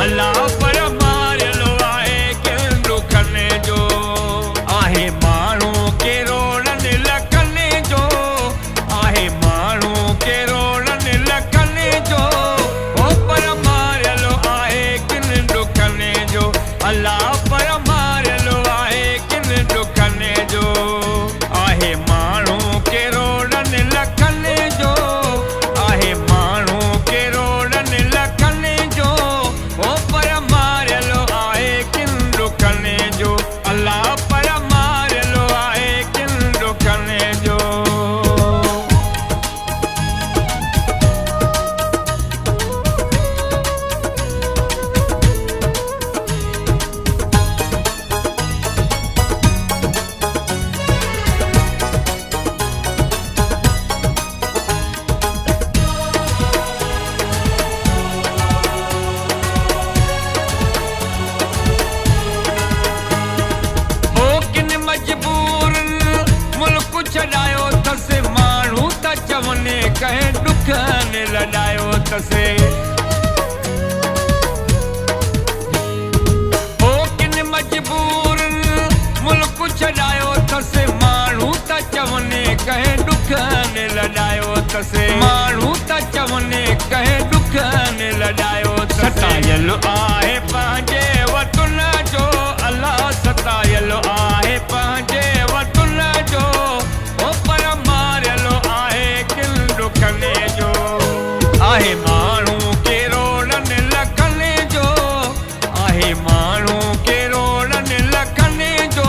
अल्लाह पर मारियलो आहे किन दुखनि जो आहे माण्हू करोड़नि लखनि जो आहे माण्हू करोड़नि लखनि जो ओ पर मारियलो आहे किन दुखनि जो अल्लाह पर मारियलो आहे किन दुखनि जो आहे माण्हू करोड़नि लखनि जो आहे माण्हू करोड़नि लखनि जो ओ पर मारियलो आहे किन दुखनि जो अल्लाह पर मारियलो आहे किन दुखनि जो हो किन मजबूरनि मुल्क छॾायो अथसि माण्हू त चवनि कंहिं ॾुखनि लॾायो अथसि हो किन मजबूरनि मुल्क छॾायो अथसि माण्हू त चवनि कंहिं ॾुखनि लॾायो अथसि माण्हू त चवनि कंहिं ॾुखनि लॾायो अथसि सतायल आहे पंहिंजे वतन जो अल्लाह सतायल आहे पंहिंजे वतन जो ओ पर मारियलो आहे किन दुखनि जो आहे माण्हू करोड़नि लखनि जो आहे माण्हू करोड़नि लखनि जो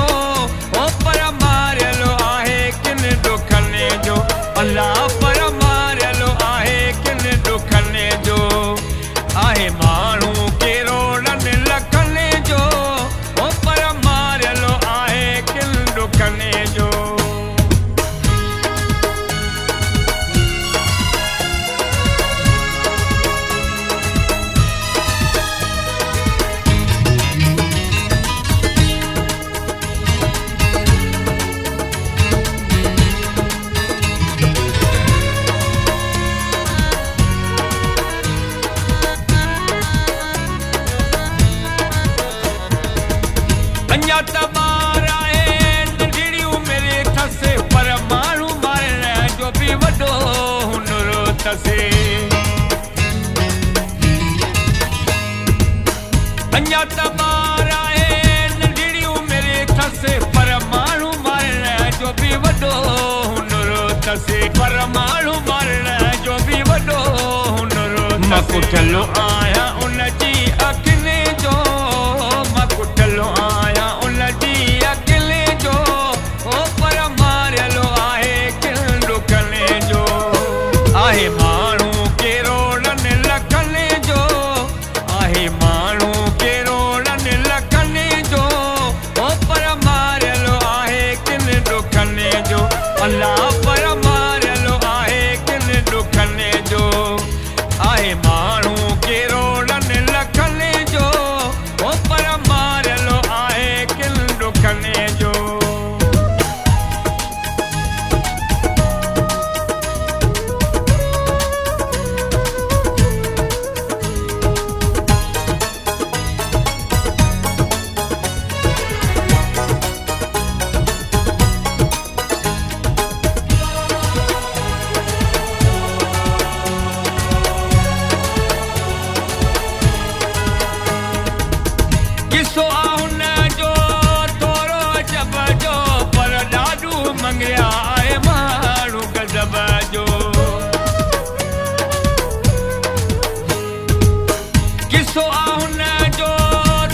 ओ पर मारियलो आहे किन दुखनि जो अल्लाह पर मारियलो आहे किन दुखनि जो आहे माण्हू करोड़नि लखनि जो ओ पर मारियलो आहे किन दुखनि जो अञा त ॿार आहिनि नंढड़ी उमिरि अथसि पर माण्हू मारण जो बि वॾो हुनुर अथसि अञा त ॿार आहिनि नंढड़ी उमिरि अथसि पर माण्हू मारण जो बि वॾो हुनुर अथसि पर माण्हू मारण जो बि वॾो हुनुर मां कुठलो आहियां उन जी अखियुनि जो मां कुठलो आहियां उन जी अखियुनि जो ओ पर मारियलो आहे किन दुखनि जो आहे माण्हू करोड़नि लखनि जो आहे माण्हू करोड़नि लखनि जो ओ पर मारियलो आहे किन दुखनि जो अल्लाह पर मारियलो आहे किन दुखनि जो आहे माण्हू करोड़नि लखनि जो ओ पर मारियलो आहे किन दुखनि जो किसो आ हुन जो थोरो जब जो पर ॾाढो मंगरिया आहे माण्हू गज़ब जो किसो आ हुन जो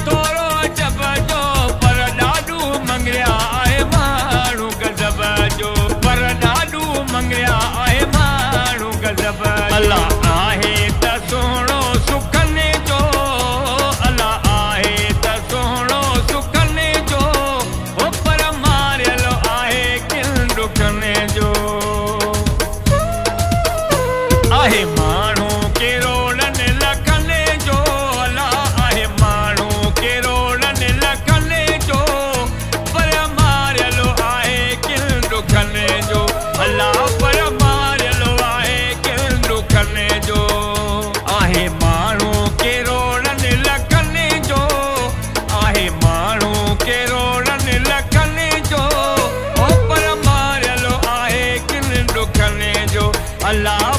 थोरो जब जो पर ॾाढो मंगरिया आहे माण्हू गज़ब जो पर ॾाढो मंगरिया आहे माण्हू गज़ब अल्लाह आहे त सुहिणो सुखनि जो अल्लाह आहे त सुहिणो सुखनि जो ओ पर मारियलो आहे किन दुखनि जो आहे माण्हू करोड़नि लखनि जो अल्लाह आहे माण्हू करोड़नि लखनि जो पर मारियलो आहे किन दुखनि जो अल्लाह पर मारियलो आहे किन दुखनि करने जो अल्लाह